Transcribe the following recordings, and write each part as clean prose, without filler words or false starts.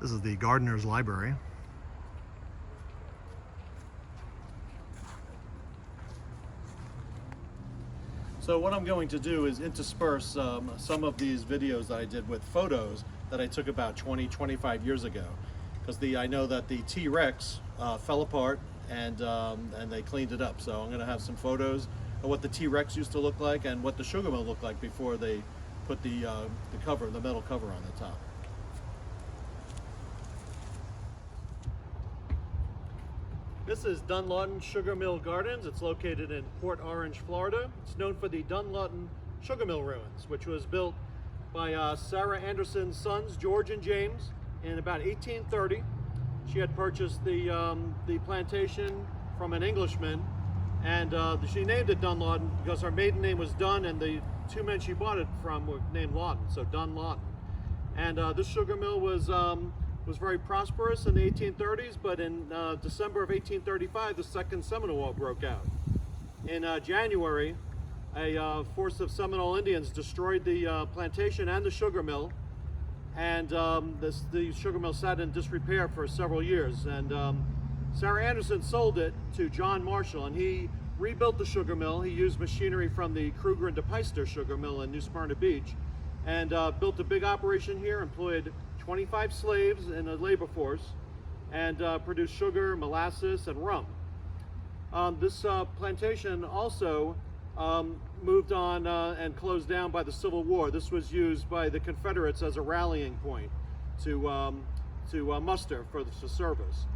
This is the gardener's library. So what I'm going to do is intersperse some of these videos that I did with photos that I took about 20-25 years ago, because I know that the T-Rex fell apart and they cleaned it up. So I'm going to have some photos of what the T-Rex used to look like and what the sugar mill looked like before they put the cover, the metal cover on the top. This is Dunlawton Sugar Mill Gardens. It's located in Port Orange, Florida. It's known for the Dunlawton Sugar Mill ruins, which was built by Sarah Anderson's sons, George and James, in about 1830. She had purchased the plantation from an Englishman, and she named it Dunlawton because her maiden name was Dunn, and the two men she bought it from were named Lawton, so Dunlawton. And this sugar mill was very prosperous in the 1830s, but in December of 1835, the Second Seminole War broke out. In January, a force of Seminole Indians destroyed the plantation and the sugar mill, and the sugar mill sat in disrepair for several years. And Sarah Anderson sold it to John Marshall, and he rebuilt the sugar mill. He used machinery from the Kruger and DePeister sugar mill in New Smyrna Beach, and built a big operation here, employed 25 slaves in a labor force, and produced sugar, molasses, and rum. This plantation also moved on and closed down by the Civil War. This was used by the Confederates as a rallying point to muster for the service.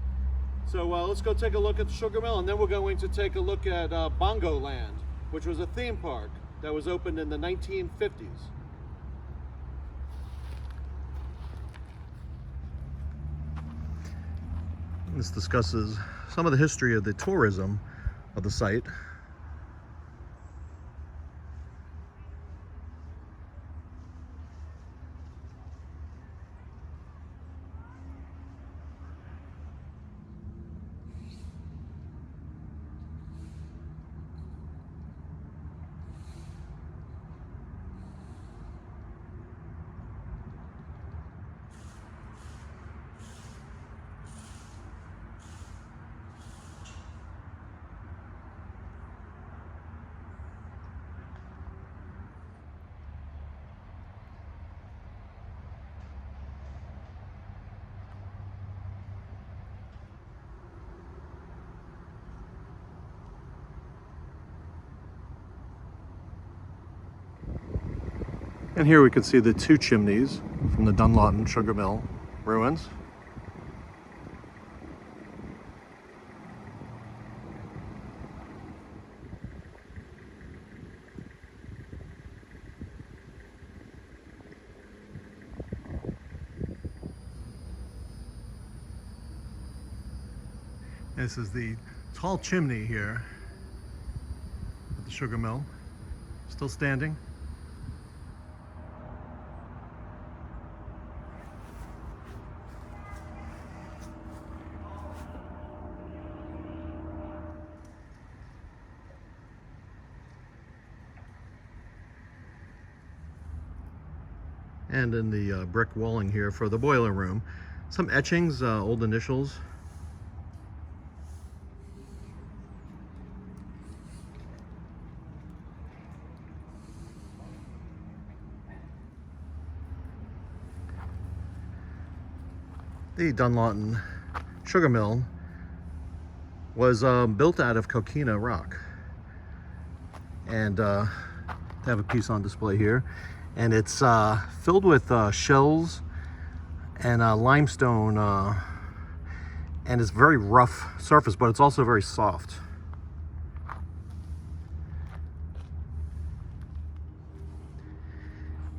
So let's go take a look at the sugar mill, and then we're going to take a look at Bongoland, which was a theme park that was opened in the 1950s. This discusses some of the history of the tourism of the site. And here we can see the two chimneys from the Dunlawton Sugar Mill ruins. This is the tall chimney here at the sugar mill, still standing. And in the brick walling here for the boiler room, some etchings, old initials. The Dunlawton Sugar Mill was built out of coquina rock, and they have a piece on display here. And it's filled with shells and limestone, and it's very rough surface, but it's also very soft.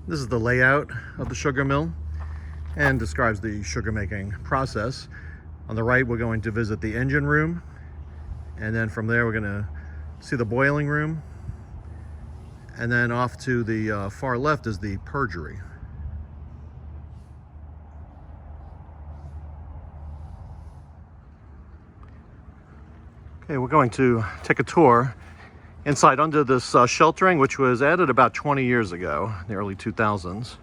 This is the layout of the sugar mill and describes the sugar making process. On the right, we're going to visit the engine room, and then from there we're going to see the boiling room. And then off to the far left is the purgery. Okay, we're going to take a tour inside under this sheltering, which was added about 20 years ago, in the early 2000s.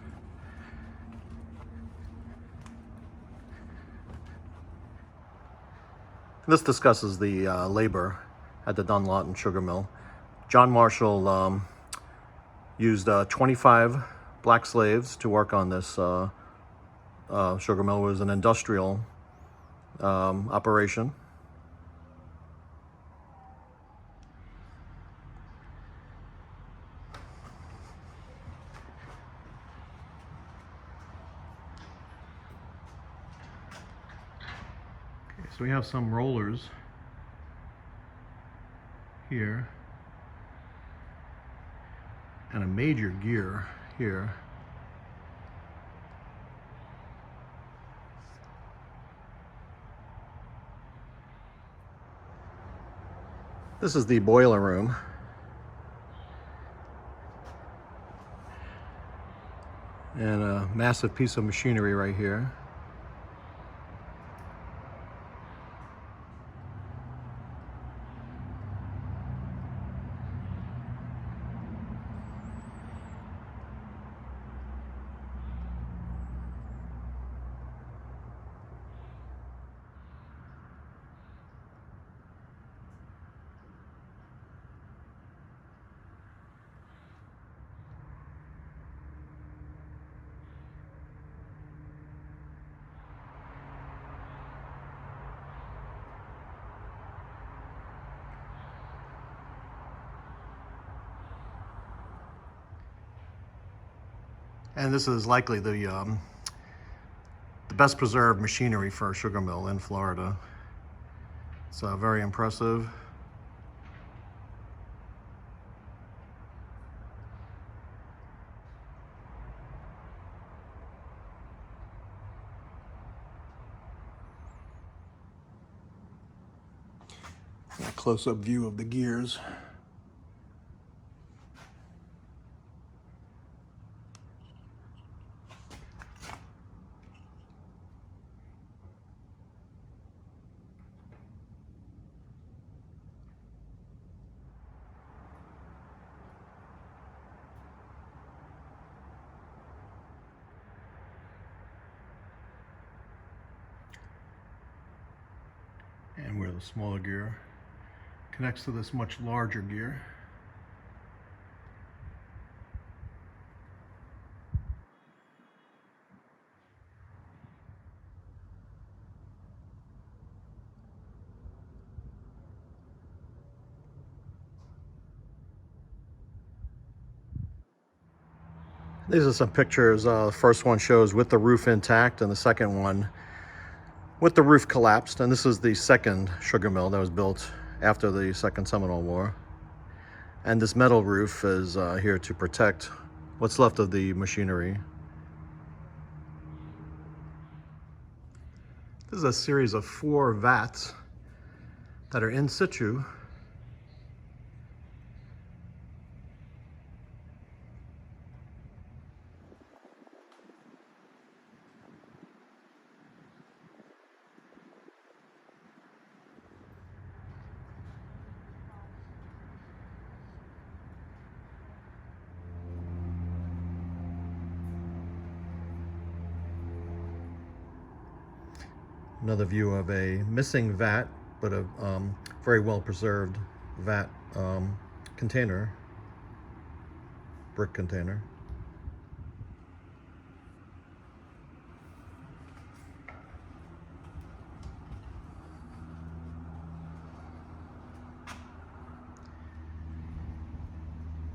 This discusses the labor at the Dunlawton sugar mill. John Marshall used 25 black slaves to work on this sugar mill. It was an industrial operation. Okay, so we have some rollers here and a major gear here. This is the boiler room. And a massive piece of machinery right here. And this is likely the best preserved machinery for a sugar mill in Florida. It's very impressive. A close-up view of the gears. And where the smaller gear connects to this much larger gear. These are some pictures. The first one shows with the roof intact, and the second one with the roof collapsed. And this is the second sugar mill that was built after the Second Seminole War. And this metal roof is here to protect what's left of the machinery. This is a series of 4 vats that are in situ. Another view of a missing vat, but a very well preserved vat container, brick container.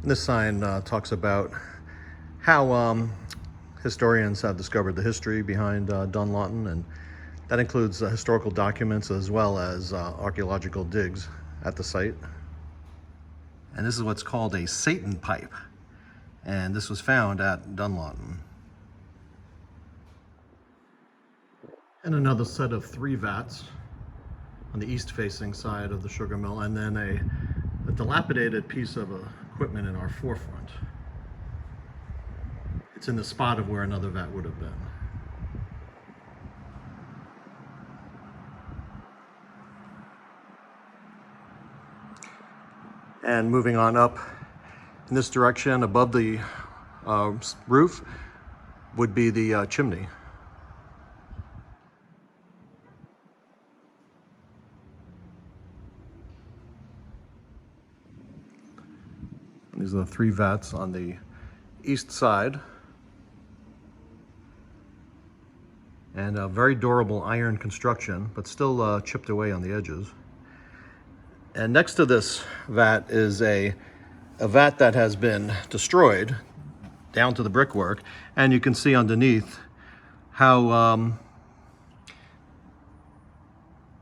This sign talks about how historians have discovered the history behind Dunlawton, and that includes historical documents as well as archaeological digs at the site. And this is what's called a Satan pipe, and this was found at Dunlawton. And another set of 3 vats on the east-facing side of the sugar mill, and then a dilapidated piece of equipment in our forefront. It's in the spot of where another vat would have been. And moving on up in this direction above the roof would be the chimney. These are the 3 vats on the east side. And a very durable iron construction, but still chipped away on the edges. And next to this vat is a vat that has been destroyed down to the brickwork. And you can see underneath how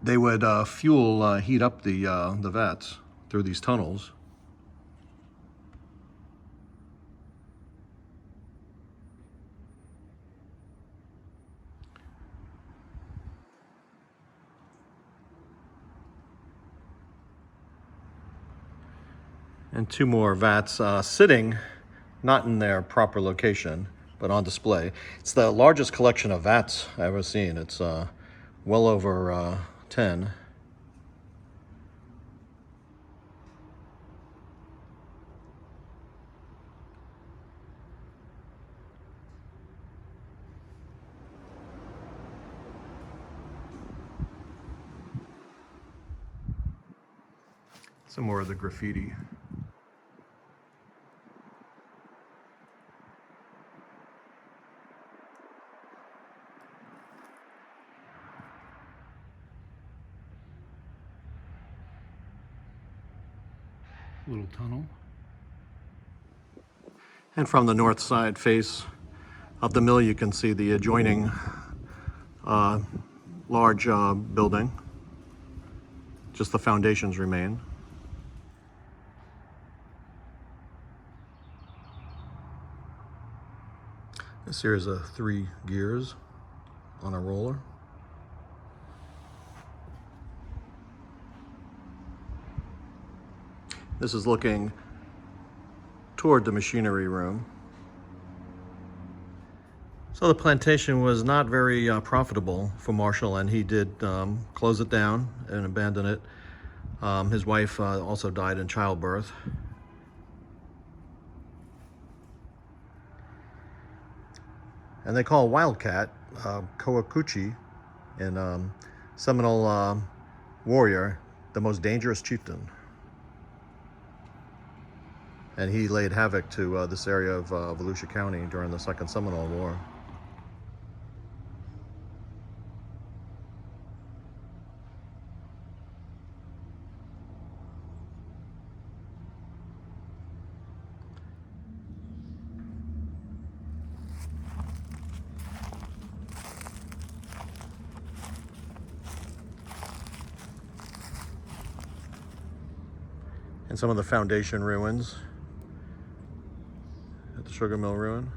they would heat up the vats through these tunnels. And 2 more vats sitting, not in their proper location, but on display. It's the largest collection of vats I've ever seen. It's well over 10. Some more of the graffiti. Little tunnel. And from the north side face of the mill, you can see the adjoining large building. Just the foundations remain. This here is 3 gears on a roller. This is looking toward the machinery room. So the plantation was not very profitable for Marshall, and he did close it down and abandon it. His wife also died in childbirth. And they call Wildcat Kowakuchi in Seminole warrior the most dangerous chieftain. And he laid havoc to this area of Volusia County during the Second Seminole War. And some of the foundation ruins at the sugar mill ruin.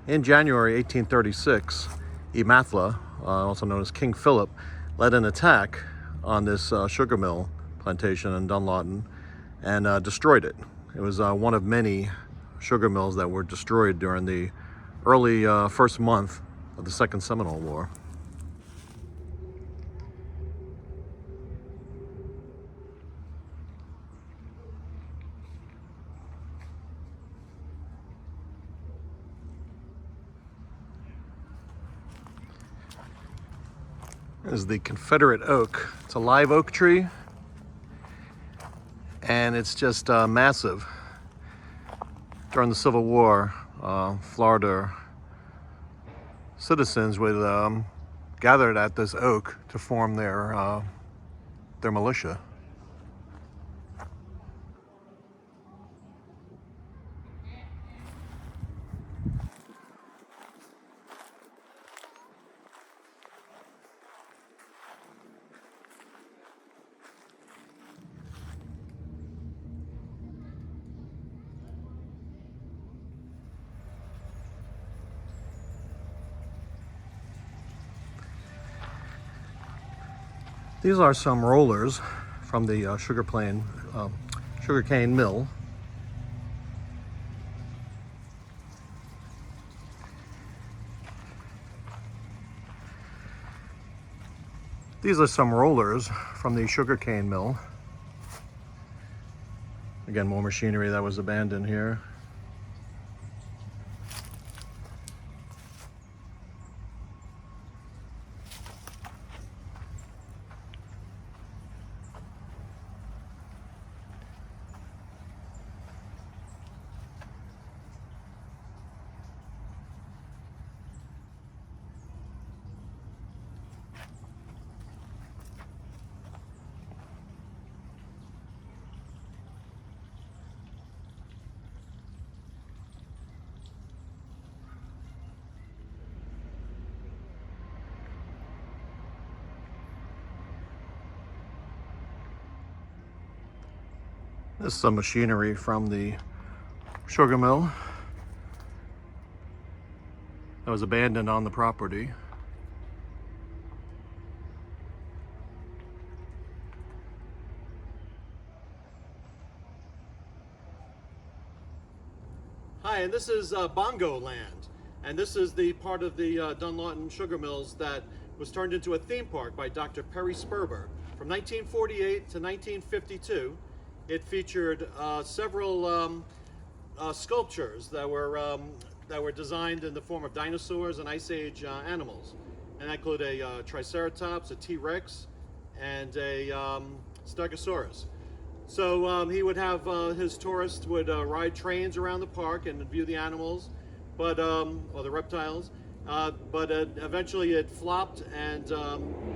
In January 1836, Imathala, also known as King Philip, led an attack on this sugar mill plantation in Dunlawton and destroyed it. It was one of many sugar mills that were destroyed during the early first month of the Second Seminole War. This is the Confederate oak. It's a live oak tree, and it's just massive. During the Civil War, Florida citizens would gather at this oak to form their militia. These are some rollers from the sugarcane mill. These are some rollers from the sugarcane mill. Again, more machinery that was abandoned here. This is some machinery from the sugar mill that was abandoned on the property. Hi, and this is Bongoland, and this is the part of the Dunlawton sugar mills that was turned into a theme park by Dr. Perry Sperber. From 1948 to 1952, it featured several sculptures that were designed in the form of dinosaurs and Ice Age animals, and that include a Triceratops, a T-Rex, and a Stegosaurus. So he would have his tourists would ride trains around the park and view the animals, or the reptiles. But eventually it flopped, and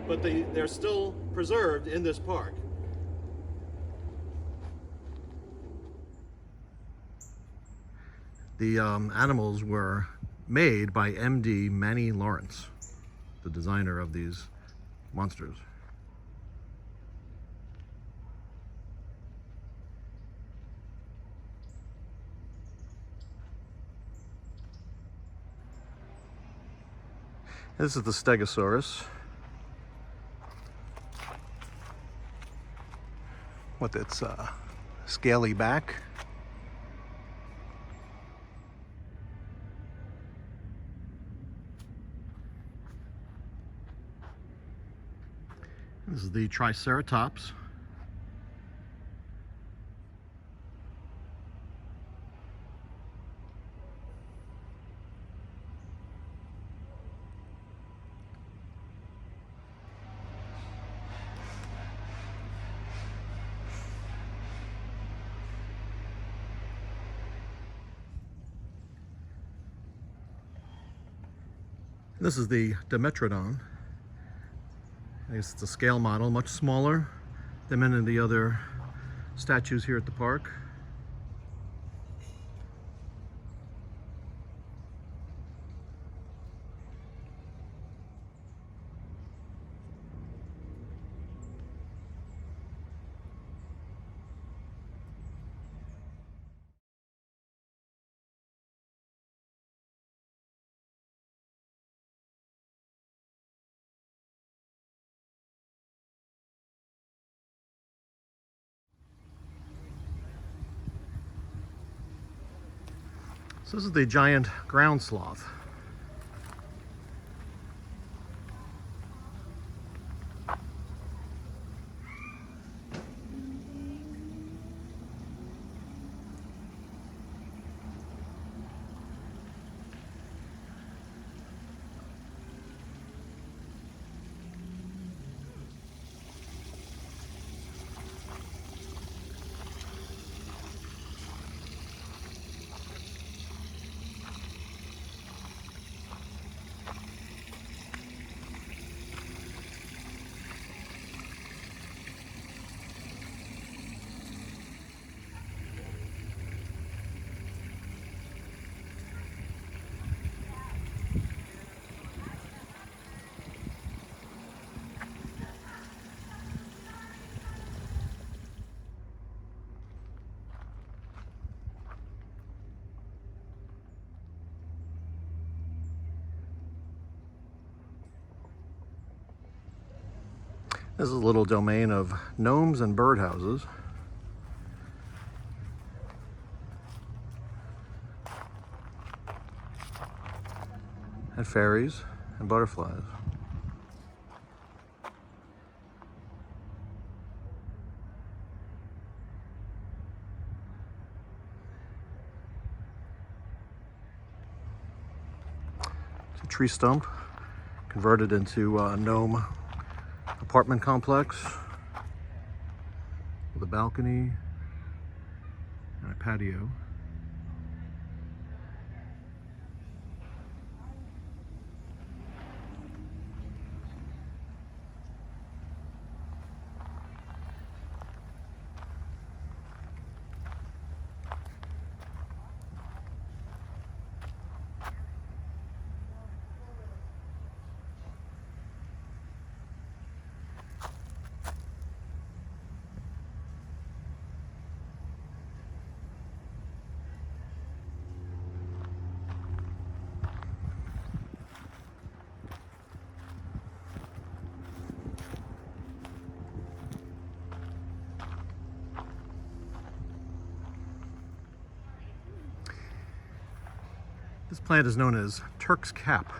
but they're still preserved in this park. The animals were made by MD Manny Lawrence, the designer of these monsters. This is the Stegosaurus with its scaly back. This is the Triceratops. This is the Dimetrodon. It's a scale model, much smaller than many of the other statues here at the park. So this is the giant ground sloth. This is a little domain of gnomes and birdhouses. And fairies and butterflies. It's a tree stump converted into a gnome apartment complex with a balcony and a patio. This plant is known as Turk's Cap.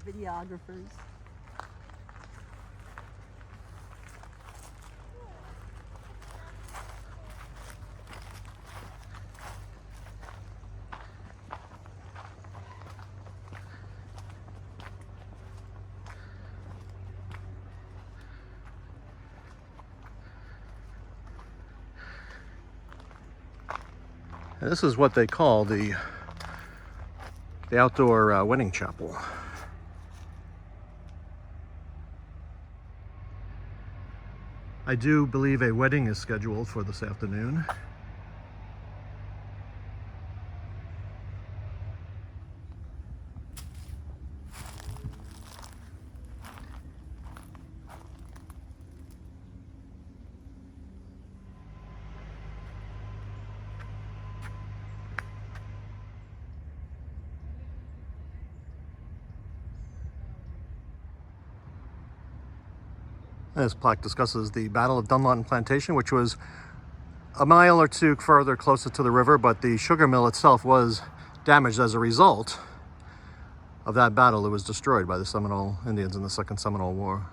They're videographers. And this is what they call the outdoor wedding chapel. I do believe a wedding is scheduled for this afternoon. This plaque discusses the Battle of Dunlawton Plantation, which was a mile or two further closer to the river, but the sugar mill itself was damaged as a result of that battle. It was destroyed by the Seminole Indians in the Second Seminole War.